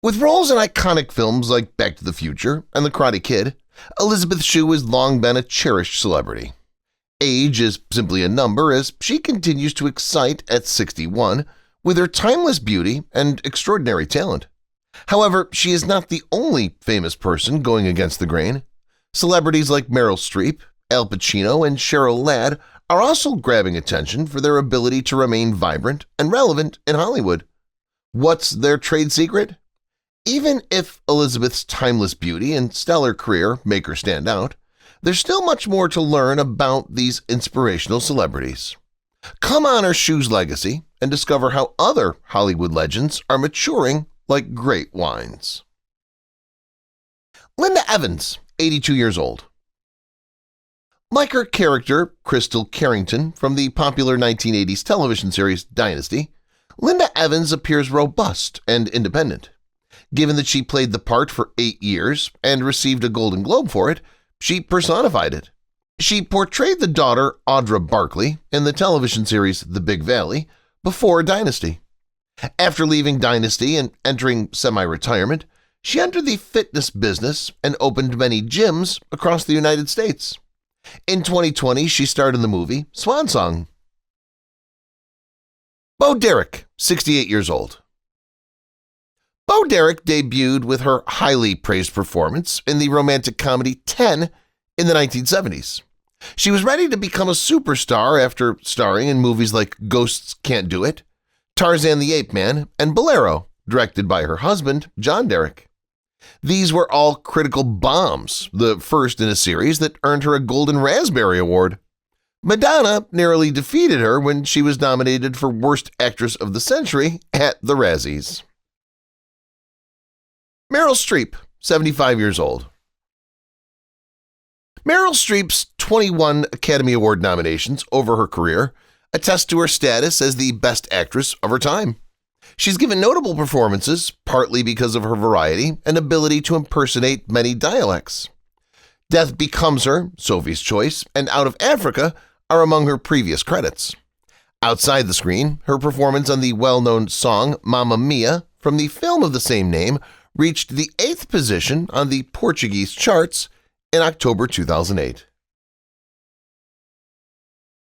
With roles in iconic films like Back to the Future and The Karate Kid, Elisabeth Shue has long been a cherished celebrity. Age is simply a number as she continues to excite at 61 with her timeless beauty and extraordinary talent. However, she is not the only famous person going against the grain. Celebrities like Meryl Streep, Al Pacino, and Cheryl Lad are also grabbing attention for their ability to remain vibrant and relevant in Hollywood. What's their trade secret? Even if Elisabeth's timeless beauty and stellar career make her stand out, there's still much more to learn about these inspirational celebrities. Come honor Shue's legacy and discover how other Hollywood legends are maturing like great wines. Linda Evans, 82 years old. Like her character, Crystal Carrington, from the popular 1980s television series Dynasty, Linda Evans appears robust and independent. Given that she played the part for 8 years and received a Golden Globe for it, she personified it. She portrayed the daughter Audra Barkley in the television series The Big Valley before Dynasty. After leaving Dynasty and entering semi-retirement, she entered the fitness business and opened many gyms across the United States. In 2020, she starred in the movie Swan Song. Bo Derek, 68 years old. Bo Derek debuted with her highly praised performance in the romantic comedy 10 in the 1970s. She was ready to become a superstar after starring in movies like Ghosts Can't Do It, Tarzan the Ape Man, and Bolero, directed by her husband, John Derek. These were all critical bombs, the first in a series that earned her a Golden Raspberry Award. Madonna narrowly defeated her when she was nominated for Worst Actress of the Century at the Razzies. Meryl Streep, 75 years old. Meryl Streep's 21 Academy Award nominations over her career attest to her status as the best actress of her time. She's given notable performances, partly because of her variety and ability to impersonate many dialects. Death Becomes Her, Sophie's Choice, and Out of Africa are among her previous credits. Outside the screen, her performance on the well-known song Mamma Mia from the film of the same name reached the 8th position on the Portuguese charts in October 2008.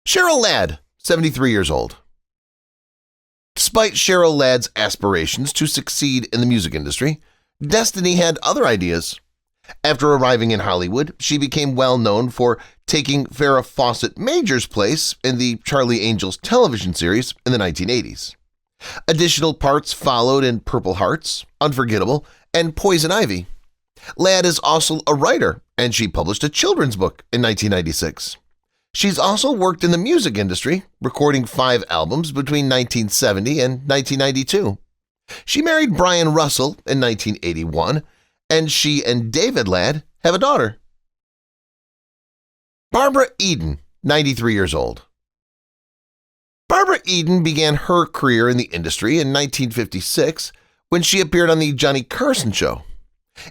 Cheryl Lad, 73 years old. Despite Cheryl Lad's aspirations to succeed in the music industry, destiny had other ideas. After arriving in Hollywood, she became well known for taking Farrah Fawcett Major's place in the Charlie Angels television series in the 1980s. Additional parts followed in Purple Hearts, Unforgettable, and Poison Ivy. Lad is also a writer, and she published a children's book in 1996. She's also worked in the music industry, recording 5 albums between 1970 and 1992. She married Brian Russell in 1981, and she and David Lad have a daughter. Barbara Eden, 93 years old. Barbara Eden began her career in the industry in 1956 when she appeared on The Johnny Carson Show.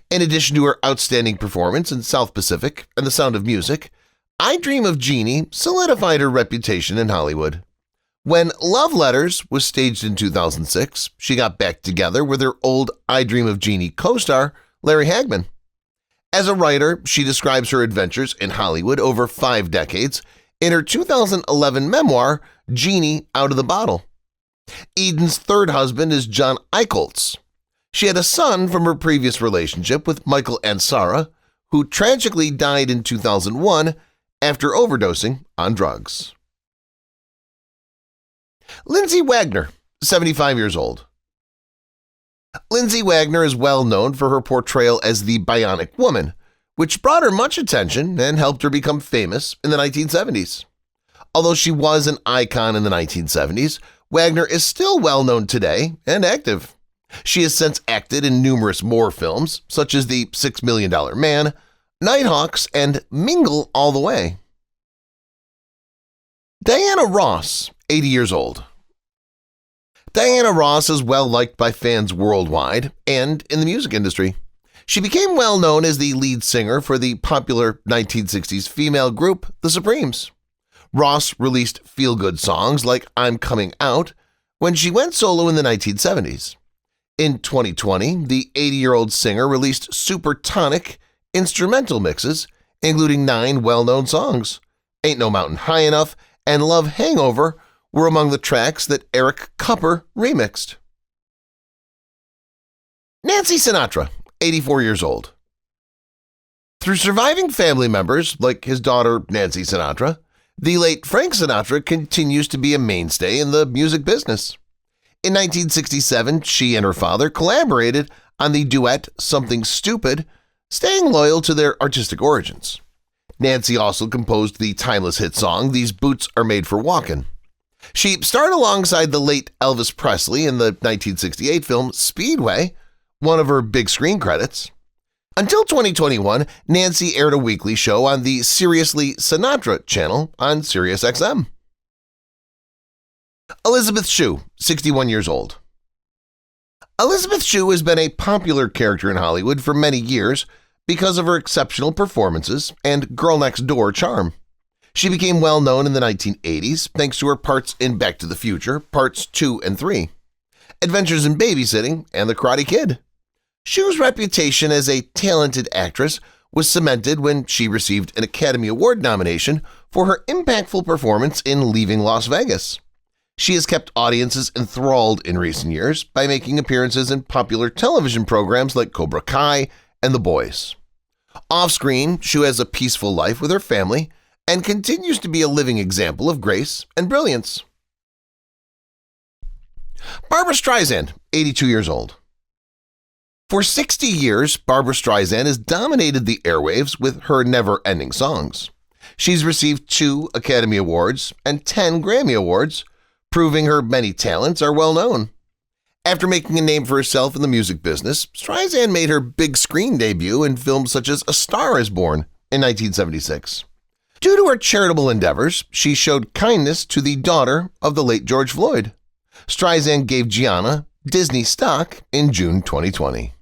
In addition to her outstanding performance in South Pacific and The Sound of Music, I Dream of Jeannie solidified her reputation in Hollywood. When Love Letters was staged in 2006, she got back together with her old I Dream of Jeannie co-star, Larry Hackman. As a writer, she describes her adventures in Hollywood over 5 decades in her 2011 memoir, Jeannie Out of the Bottle. Eden's third husband is John Eicholtz. She had a son from her previous relationship with Michael Ansara, who tragically died in 2001 after overdosing on drugs. Lindsay Wagner, 75 years old. Lindsay Wagner is well known for her portrayal as the Bionic Woman, which brought her much attention and helped her become famous in the 1970s. Although she was an icon in the 1970s, Wagner is still well known today and active. She has since acted in numerous more films, such as The $6 Million Man, Nighthawks, and Mingle All the Way. Diana Ross, 80 years old. Diana Ross is well liked by fans worldwide and in the music industry. She became well known as the lead singer for the popular 1960s female group The Supremes. Ross released feel-good songs like I'm Coming Out when she went solo in the 1970s. In 2020, the 80-year-old singer released Supertonic instrumental mixes, including 9 well-known songs. Ain't No Mountain High Enough and Love Hangover were among the tracks that Eric Kupper remixed. Nancy Sinatra, 84 years old. Through surviving family members like his daughter Nancy Sinatra, the late Frank Sinatra continues to be a mainstay in the music business. In 1967, she and her father collaborated on the duet Something Stupid, staying loyal to their artistic origins. Nancy also composed the timeless hit song These Boots Are Made for Walkin'. She starred alongside the late Elvis Presley in the 1968 film Speedway, one of her big screen credits. Until 2021, Nancy aired a weekly show on the Seriously Sinatra channel on SiriusXM. Elisabeth Shue, 61 years old. Elisabeth Shue has been a popular character in Hollywood for many years because of her exceptional performances and girl-next-door charm. She became well-known in the 1980s thanks to her parts in Back to the Future, Parts 2 and 3, Adventures in Babysitting, and The Karate Kid. Shue's reputation as a talented actress was cemented when she received an Academy Award nomination for her impactful performance in Leaving Las Vegas. She has kept audiences enthralled in recent years by making appearances in popular television programs like Cobra Kai and The Boys. Off-screen, Shue has a peaceful life with her family and continues to be a living example of grace and brilliance. Barbra Streisand, 82 years old. For 60 years, Barbra Streisand has dominated the airwaves with her never-ending songs. She's received 2 Academy Awards and 10 Grammy Awards, proving her many talents are well known. After making a name for herself in the music business, Streisand made her big screen debut in films such as A Star is Born in 1976. Due to her charitable endeavors, she showed kindness to the daughter of the late George Floyd. Streisand gave Gianna Disney stock in June 2020.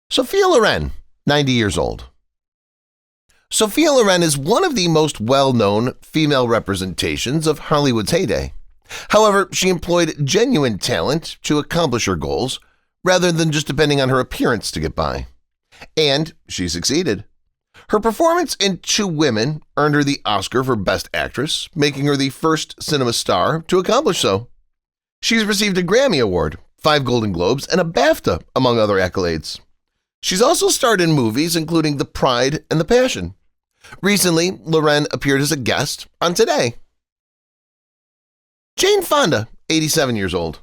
Sophia Loren, 90 years old. Sophia Loren is one of the most well-known female representations of Hollywood's heyday. However, she employed genuine talent to accomplish her goals rather than just depending on her appearance to get by. And she succeeded. Her performance in Two Women earned her the Oscar for Best Actress, making her the first cinema star to accomplish so. She's received a Grammy Award, 5 Golden Globes, and a BAFTA, among other accolades. She's also starred in movies including The Pride and the Passion. Recently, Loren appeared as a guest on Today. Jane Fonda, 87 years old.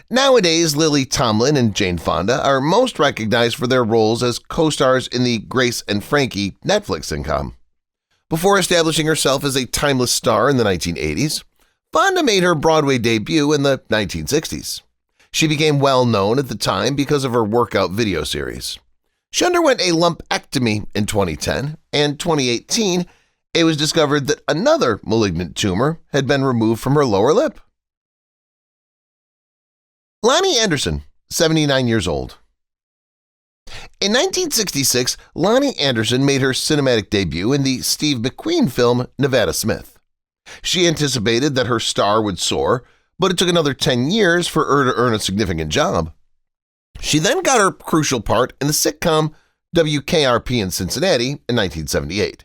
Nowadays, Lily Tomlin and Jane Fonda are most recognized for their roles as co-stars in the Grace and Frankie Netflix sitcom. Before establishing herself as a timeless star in the 1980s, Fonda made her Broadway debut in the 1960s. She became well known at the time because of her workout video series. She underwent a lumpectomy in 2010, and 2018, it was discovered that another malignant tumor had been removed from her lower lip. Lonnie Anderson, 79 years old. In 1966, Lonnie Anderson made her cinematic debut in the Steve McQueen film Nevada Smith. She anticipated that her star would soar, but it took another 10 years for her to earn a significant job. She then got her crucial part in the sitcom WKRP in Cincinnati in 1978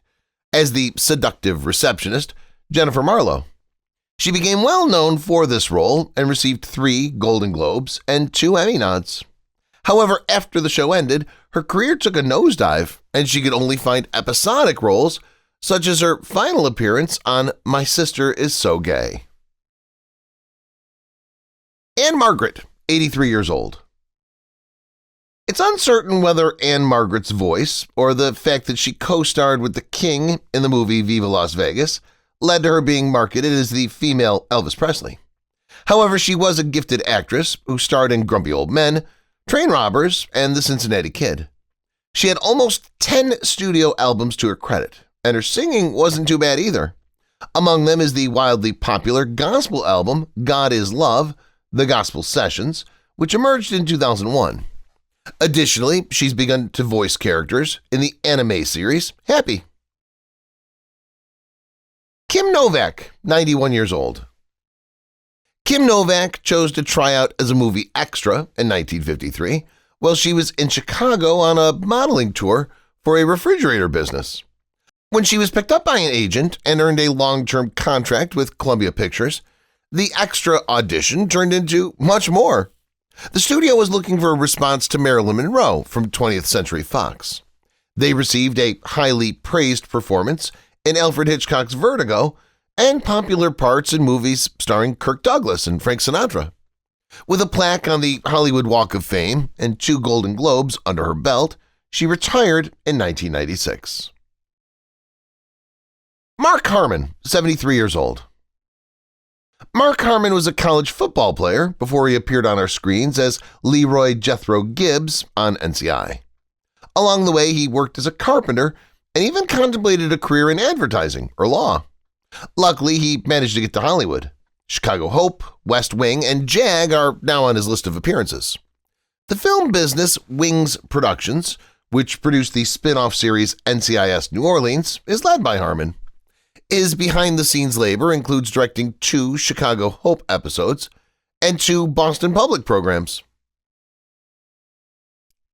as the seductive receptionist Jennifer Marlowe. She became well known for this role and received 3 Golden Globes and 2 Emmy nods. However, after the show ended, her career took a nosedive and she could only find episodic roles such as her final appearance on My Sister Is So Gay. Anne Margaret, 83 years old. It's uncertain whether Anne Margaret's voice or the fact that she co-starred with the King in the movie Viva Las Vegas led to her being marketed as the female Elvis Presley. However, she was a gifted actress who starred in Grumpy Old Men, Train Robbers, and The Cincinnati Kid. She had almost 10 studio albums to her credit, and her singing wasn't too bad either. Among them is the wildly popular gospel album God Is Love, The Gospel Sessions, which emerged in 2001. Additionally, she's begun to voice characters in the anime series Happy. Kim Novak, 91 years old. Kim Novak chose to try out as a movie extra in 1953 while she was in Chicago on a modeling tour for a refrigerator business. When she was picked up by an agent and earned a long-term contract with Columbia Pictures, the extra audition turned into much more. The studio was looking for a response to Marilyn Monroe from 20th Century Fox. They received a highly praised performance in Alfred Hitchcock's Vertigo and popular parts in movies starring Kirk Douglas and Frank Sinatra. With a plaque on the Hollywood Walk of Fame and 2 Golden Globes under her belt, she retired in 1996. Mark Harmon, 73 years old. Mark Harmon was a college football player before he appeared on our screens as Leroy Jethro Gibbs on NCI. Along the way, he worked as a carpenter and even contemplated a career in advertising or law. Luckily, he managed to get to Hollywood. Chicago Hope, West Wing, and JAG are now on his list of appearances. The film business Wings Productions, which produced the spin-off series NCIS New Orleans, is led by Harmon. His behind-the-scenes labor includes directing 2 Chicago Hope episodes and 2 Boston Public programs.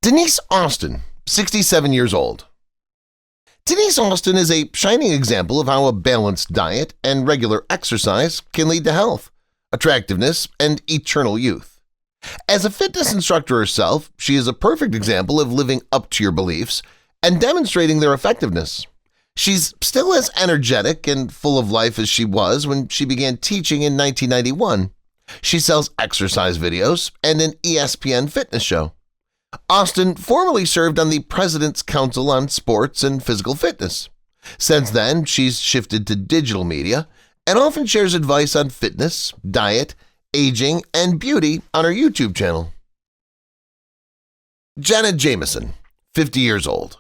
Denise Austin, 67 years old. Denise Austin is a shining example of how a balanced diet and regular exercise can lead to health, attractiveness, and eternal youth. As a fitness instructor herself, she is a perfect example of living up to your beliefs and demonstrating their effectiveness. She's still as energetic and full of life as she was when she began teaching in 1991. She sells exercise videos and an ESPN fitness show. Austin formerly served on the President's Council on Sports and Physical Fitness. Since then, she's shifted to digital media and often shares advice on fitness, diet, aging, and beauty on her YouTube channel. Jenna Jameson, 50 years old.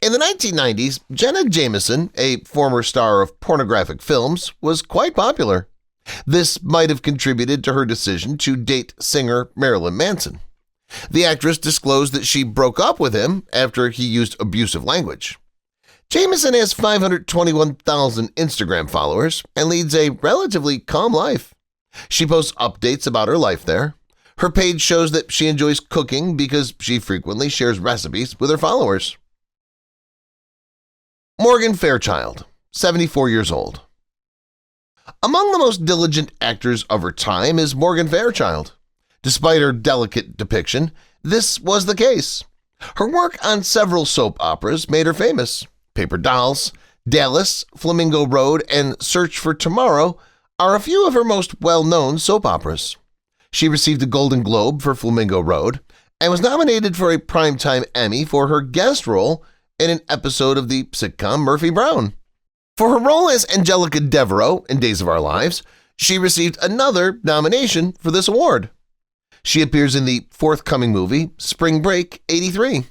In the 1990s, Jenna Jameson, a former star of pornographic films, was quite popular. This might have contributed to her decision to date singer Marilyn Manson. The actress disclosed that she broke up with him after he used abusive language. Jameson has 521,000 Instagram followers and leads a relatively calm life. She posts updates about her life there. Her page shows that she enjoys cooking because she frequently shares recipes with her followers. Morgan Fairchild, 74 years old. Among the most diligent actors of her time is Morgan Fairchild. Despite her delicate depiction, this was the case. Her work on several soap operas made her famous. Paper Dolls, Dallas, Flamingo Road, and Search for Tomorrow are a few of her most well-known soap operas. She received a Golden Globe for Flamingo Road and was nominated for a Primetime Emmy for her guest role in an episode of the sitcom Murphy Brown. For her role as Angelica Devereaux in Days of Our Lives, she received another nomination for this award. She appears in the forthcoming movie Spring Break '83.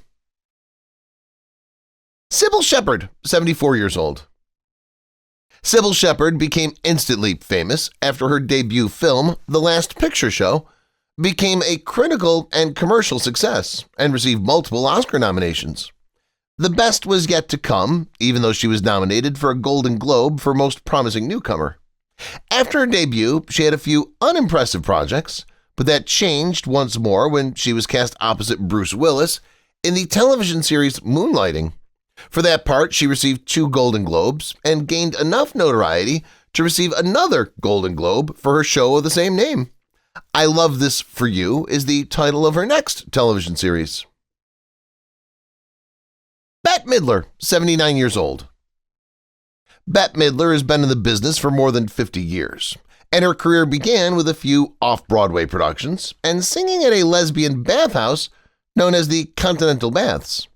Sybil Shepherd, 74 years old. Sybil Shepherd became instantly famous after her debut film, The Last Picture Show, became a critical and commercial success and received multiple Oscar nominations. The best was yet to come, even though she was nominated for a Golden Globe for Most Promising Newcomer. After her debut, she had a few unimpressive projects, but that changed once more when she was cast opposite Bruce Willis in the television series Moonlighting. For that part, she received 2 Golden Globes and gained enough notoriety to receive another Golden Globe for her show of the same name. I Love This for You is the title of her next television series. Bette Midler, 79 years old. Bette Midler has been in the business for more than 50 years, and her career began with a few off-Broadway productions and singing at a lesbian bathhouse known as the Continental Baths.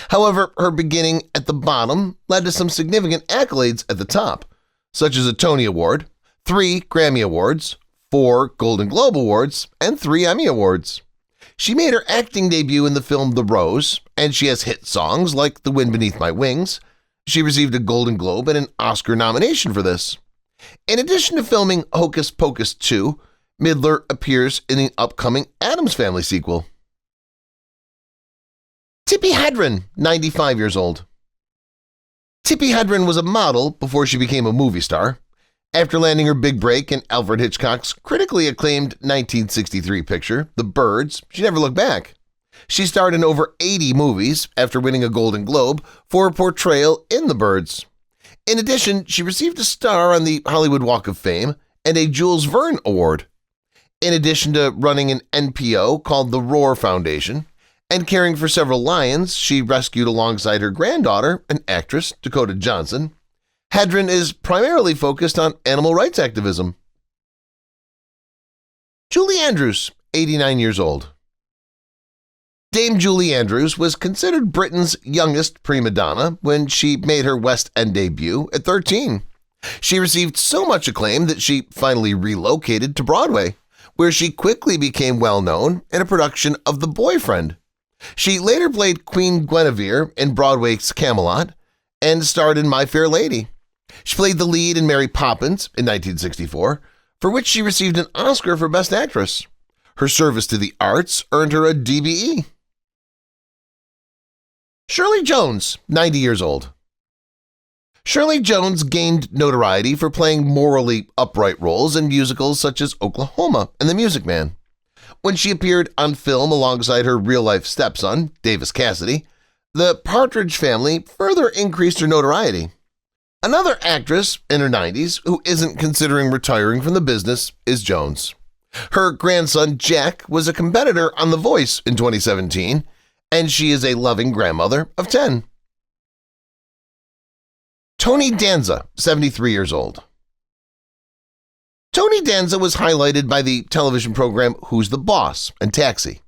However, her beginning at the bottom led to some significant accolades at the top, such as a Tony Award, 3 Grammy Awards, 4 Golden Globe Awards, and 3 Emmy Awards. She made her acting debut in the film The Rose, and she has hit songs like The Wind Beneath My Wings. She received a Golden Globe and an Oscar nomination for this. In addition to filming Hocus Pocus 2, Midler appears in the upcoming Addams Family sequel. Tippi Hedren, 95 years old. Tippi Hedren was a model before she became a movie star. After landing her big break in Alfred Hitchcock's critically acclaimed 1963 picture, The Birds, she never looked back. She starred in over 80 movies after winning a Golden Globe for her portrayal in The Birds. In addition, she received a star on the Hollywood Walk of Fame and a Jules Verne Award. In addition to running an NPO called the Roar Foundation and caring for several lions she rescued alongside her granddaughter, an actress, Dakota Johnson, Hedren is primarily focused on animal rights activism. Julie Andrews, 89 years old. Dame Julie Andrews was considered Britain's youngest prima donna when she made her West End debut at 13. She received so much acclaim that she finally relocated to Broadway, where she quickly became well-known in a production of The Boyfriend. She later played Queen Guinevere in Broadway's Camelot and starred in My Fair Lady. She played the lead in Mary Poppins in 1964, for which she received an Oscar for Best Actress. Her service to the arts earned her a DBE. Shirley Jones, 90 years old. Shirley Jones gained notoriety for playing morally upright roles in musicals such as Oklahoma and The Music Man. When she appeared on film alongside her real-life stepson, Davis Cassidy, the Partridge Family further increased her notoriety. Another actress in her 90s who isn't considering retiring from the business is Jones. Her grandson, Jack, was a competitor on The Voice in 2017, and she is a loving grandmother of 10. Tony Danza, 73 years old. Tony Danza was highlighted by the television program Who's the Boss and Taxi.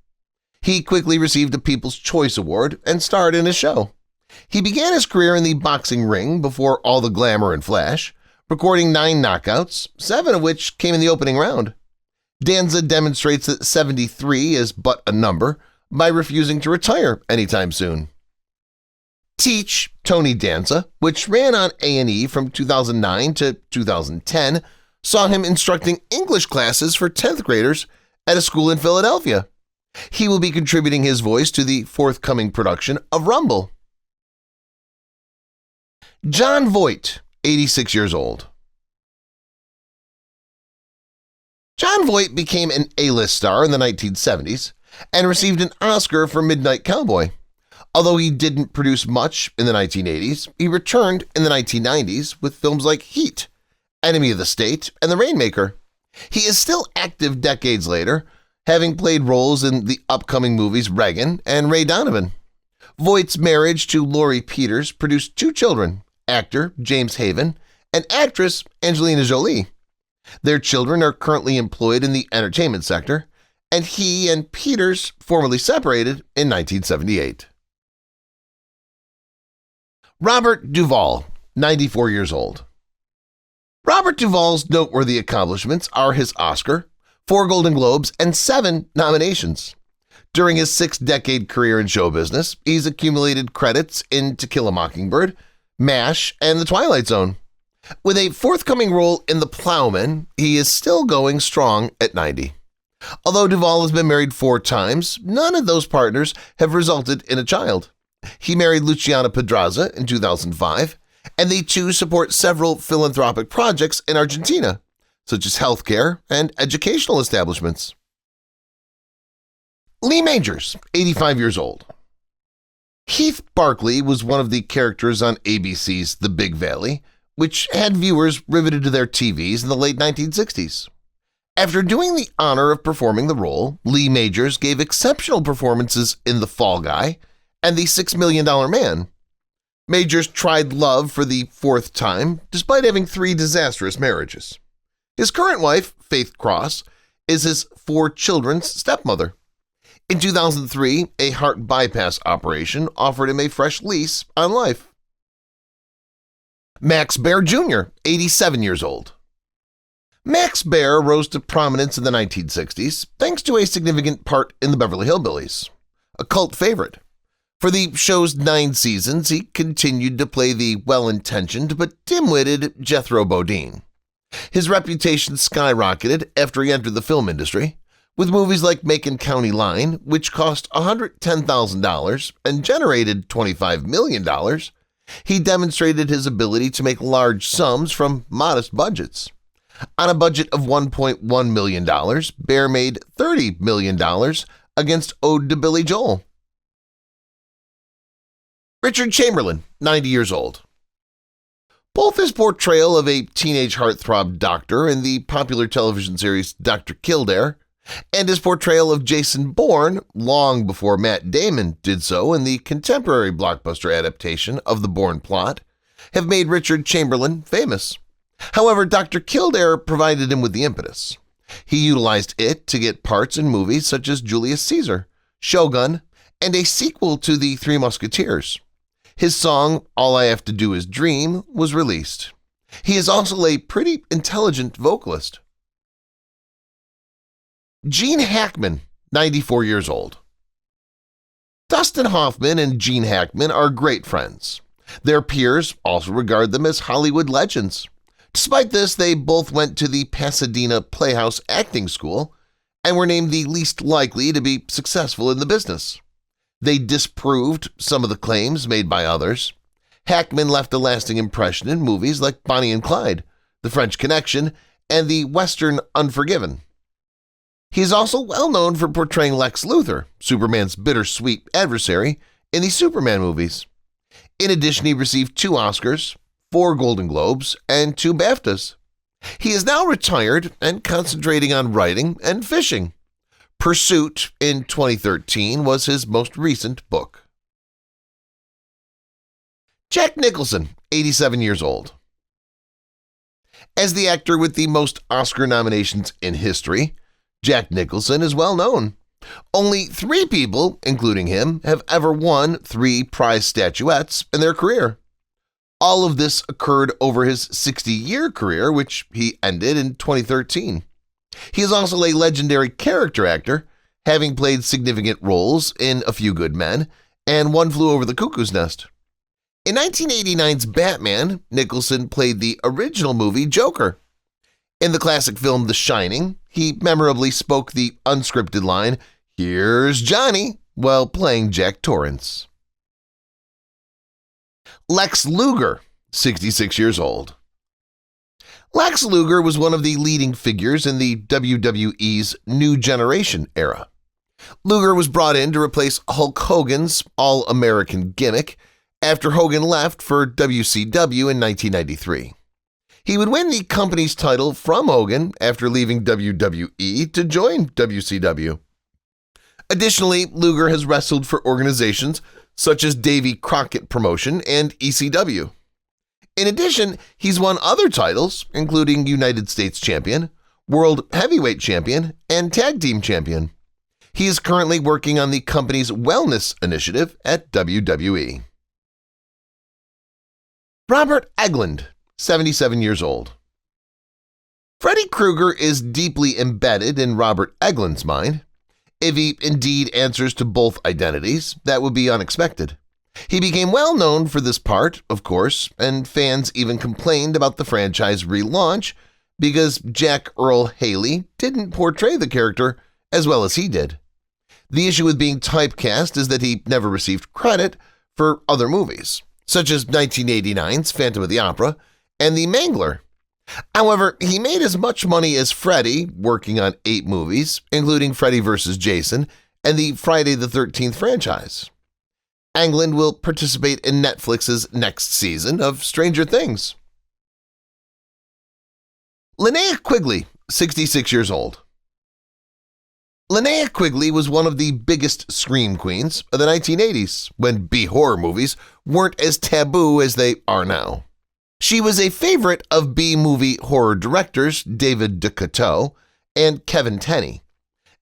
He quickly received a People's Choice Award and starred in a show. He began his career in the boxing ring before all the glamour and flash, recording 9 knockouts, 7 of which came in the opening round. Danza demonstrates that 73 is but a number by refusing to retire anytime soon. Teach Tony Danza, which ran on A&E from 2009 to 2010, saw him instructing English classes for 10th graders at a school in Philadelphia. He will be contributing his voice to the forthcoming production of Rumble. Jon Voight, 86 years old. Jon Voight became an A-list star in the 1970s and received an Oscar for Midnight Cowboy. Although he didn't produce much in the 1980s, he returned in the 1990s with films like Heat, Enemy of the State, and The Rainmaker. He is still active decades later, having played roles in the upcoming movies Reagan and Ray Donovan. Voight's marriage to Laurie Peters produced 2 children, actor James Haven and actress Angelina Jolie. Their children are currently employed in the entertainment sector, and he and Peters formally separated in 1978. Robert Duvall, 94 years old. Robert Duvall's noteworthy accomplishments are his Oscar, 4 Golden Globes, and 7 nominations. During his 6-decade career in show business, he's accumulated credits in To Kill a Mockingbird, MASH, and The Twilight Zone. With a forthcoming role in The Plowman, he is still going strong at 90. Although Duvall has been married 4 times, none of those partners have resulted in a child. He married Luciana Pedraza in 2005, and they two support several philanthropic projects in Argentina, such as healthcare and educational establishments. Lee Majors, 85 years old. Heath Barkley was one of the characters on ABC's The Big Valley, which had viewers riveted to their TVs in the late 1960s. After doing the honor of performing the role, Lee Majors gave exceptional performances in The Fall Guy and The $6 Million Man. Majors tried love for the 4th time, despite having 3 disastrous marriages. His current wife, Faith Cross, is his 4 children's stepmother. In 2003, a heart bypass operation offered him a fresh lease on life. Max Baer Jr., 87 years old. Max Baer rose to prominence in the 1960s thanks to a significant part in the Beverly Hillbillies, a cult favorite. For the show's 9 seasons, he continued to play the well-intentioned but dim-witted Jethro Bodine. His reputation skyrocketed after he entered the film industry, with movies like Macon County Line, which cost $110,000 and generated $25 million. He demonstrated his ability to make large sums from modest budgets. On a budget of $1.1 million, Bear made $30 million against Ode to Billy Joel. Richard Chamberlain, 90 years old. Both his portrayal of a teenage heartthrob doctor in the popular television series Dr. Kildare and his portrayal of Jason Bourne long before Matt Damon did so in the contemporary blockbuster adaptation of the Bourne plot have made Richard Chamberlain famous. However, Dr. Kildare provided him with the impetus. He utilized it to get parts in movies such as Julius Caesar, Shogun, and a sequel to The Three Musketeers. His song, All I Have to Do Is Dream, was released. He is also a pretty intelligent vocalist. Gene Hackman, 94 years old. Dustin Hoffman and Gene Hackman are great friends. Their peers also regard them as Hollywood legends. Despite this, they both went to the Pasadena Playhouse Acting School and were named the least likely to be successful in the business. They disproved some of the claims made by others. Hackman left a lasting impression in movies like Bonnie and Clyde, The French Connection, and the Western Unforgiven. He is also well known for portraying Lex Luger, Superman's bittersweet adversary, in the Superman movies. In addition, he received 2 Oscars, 4 Golden Globes, and 2 BAFTAs. He is now retired and concentrating on writing and fishing. Pursuit in 2013 was his most recent book. Jack Nicholson, 87 years old. As the actor with the most Oscar nominations in history, Jack Nicholson is well known. Only 3 people, including him, have ever won 3 prize statuettes in their career. All of this occurred over his 60-year career, which he ended in 2013. He is also a legendary character actor, having played significant roles in A Few Good Men and One Flew Over the Cuckoo's Nest. In 1989's Batman, Nicholson played the original movie Joker. In the classic film The Shining, he memorably spoke the unscripted line, "Here's Johnny," while playing Jack Torrance. Lex Luger, 66 years old. Lex Luger was one of the leading figures in the WWE's New Generation era. Luger was brought in to replace Hulk Hogan's All-American gimmick after Hogan left for WCW in 1993. He would win the company's title from Hogan after leaving WWE to join WCW. Additionally, Luger has wrestled for organizations such as Davy Crockett Promotion and ECW. In addition, he's won other titles, including United States Champion, World Heavyweight Champion, and Tag Team Champion. He is currently working on the company's wellness initiative at WWE. Robert Englund, 77 years old. Freddy Krueger is deeply embedded in Robert Englund's mind. If he indeed answers to both identities, that would be unexpected. He became well known for this part, of course, and fans even complained about the franchise relaunch because Jack Earl Haley didn't portray the character as well as he did. The issue with being typecast is that he never received credit for other movies, such as 1989's Phantom of the Opera and The Mangler. However, he made as much money as Freddy, working on 8 movies, including Freddy vs. Jason and the Friday the 13th franchise. Englund will participate in Netflix's next season of Stranger Things. Lanaa Quigley, 66 years old. Lanaa Quigley was one of the biggest scream queens of the 1980s, when B-horror movies weren't as taboo as they are now. She was a favorite of B-movie horror directors David DeCoteau and Kevin Tenney,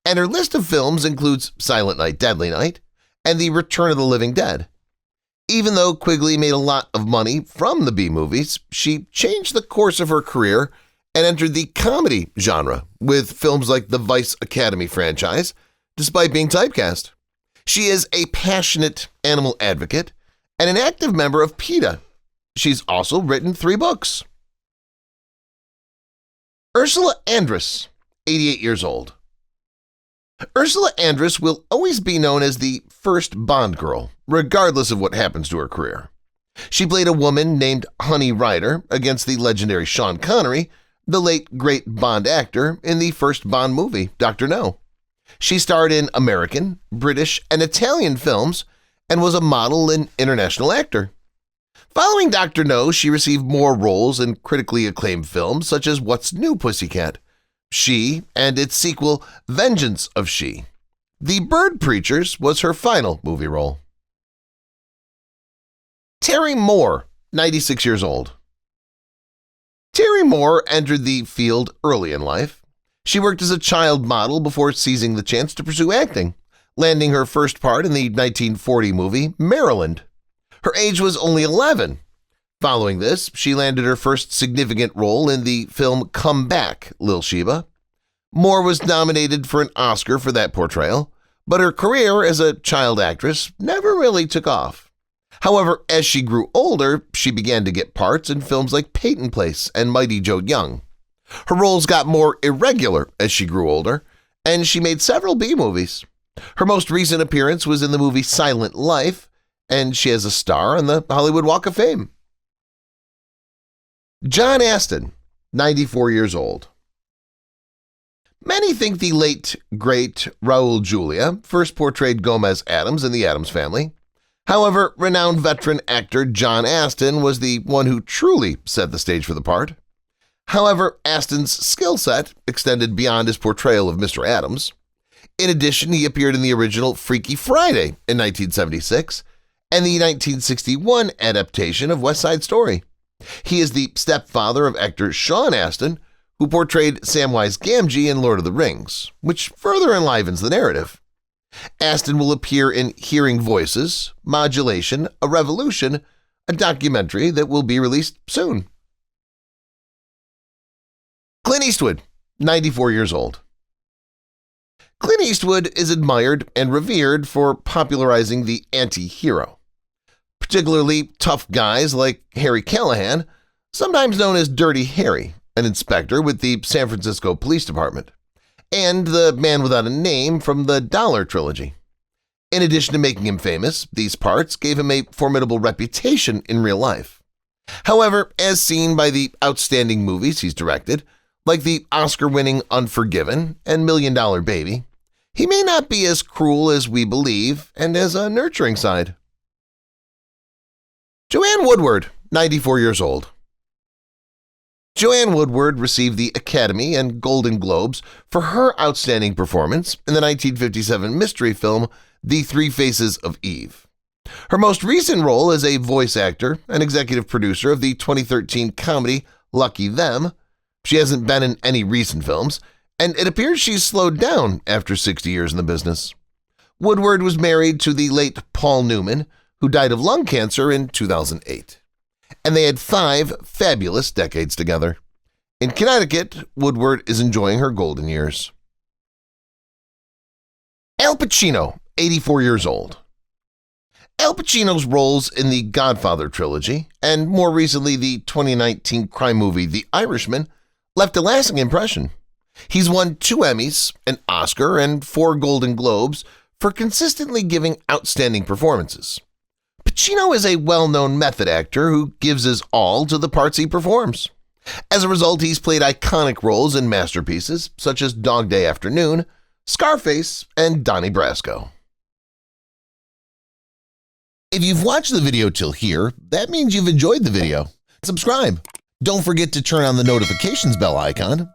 and her list of films includes Silent Night, Deadly Night, and The Return of the Living Dead. Even though Quigley made a lot of money from the B-movies, she changed the course of her career and entered the comedy genre with films like the Vice Academy franchise, despite being typecast. She is a passionate animal advocate and an active member of PETA. She's also written 3 books. Ursula Andress, 88 years old. Ursula Andress will always be known as the first Bond girl, regardless of what happens to her career. She played a woman named Honey Ryder against the legendary Sean Connery, the late great Bond actor, in the first Bond movie, Dr. No. She starred in American, British, and Italian films and was a model and international actor. Following Dr. No, she received more roles in critically acclaimed films such as What's New, Pussycat?, She, and its sequel, Vengeance of She. The Bird Preachers was her final movie role. Terry Moore, 96 years old. Terry Moore entered the field early in life. She worked as a child model before seizing the chance to pursue acting, landing her first part in the 1940 movie Maryland. Her age was only 11. Following this, she landed her first significant role in the film Come Back, Lil Sheba. Moore was nominated for an Oscar for that portrayal, but her career as a child actress never really took off. However, as she grew older, she began to get parts in films like Peyton Place and Mighty Joe Young. Her roles got more irregular as she grew older, and she made several B-movies. Her most recent appearance was in the movie Silent Life, and she has a star on the Hollywood Walk of Fame. John Aston, 94 years old. Many think the late, great Raul Julia first portrayed Gomez Addams in The Addams Family. However, renowned veteran actor John Aston was the one who truly set the stage for the part. However, Aston's skill set extended beyond his portrayal of Mr. Addams. In addition, he appeared in the original Freaky Friday in 1976 and the 1961 adaptation of West Side Story. He is the stepfather of actor Sean Astin, who portrayed Samwise Gamgee in Lord of the Rings, which further enlivens the narrative. Aston will appear in Hearing Voices, Modulation, A Revolution, a documentary that will be released soon. Clint Eastwood, 94 years old. Clint Eastwood is admired and revered for popularizing the anti-hero, particularly tough guys like Harry Callahan, sometimes known as Dirty Harry, an inspector with the San Francisco Police Department, and the Man Without a Name from the Dollar Trilogy. In addition to making him famous, these parts gave him a formidable reputation in real life. However, as seen by the outstanding movies he's directed, like the Oscar-winning Unforgiven and $1 Million Baby, he may not be as cruel as we believe and has a nurturing side. Joanne Woodward, 94 years old. Joanne Woodward received the Academy and Golden Globes for her outstanding performance in the 1957 mystery film The Three Faces of Eve. Her most recent role as a voice actor and executive producer of the 2013 comedy Lucky Them. She hasn't been in any recent films, and it appears she's slowed down after 60 years in the business. Woodward was married to the late Paul Newman, who died of lung cancer in 2008. And they had 5 fabulous decades together. In Connecticut, Woodward is enjoying her golden years. Al Pacino, 84 years old. Al Pacino's roles in the Godfather trilogy, and more recently the 2019 crime movie The Irishman, left a lasting impression. He's won 2 Emmys, an Oscar, and 4 Golden Globes for consistently giving outstanding performances. Pacino is a well-known method actor who gives his all to the parts he performs. As a result, he's played iconic roles in masterpieces such as Dog Day Afternoon, Scarface, and Donnie Brasco. If you've watched the video till here, that means you've enjoyed the video. Subscribe. Don't forget to turn on the notifications bell icon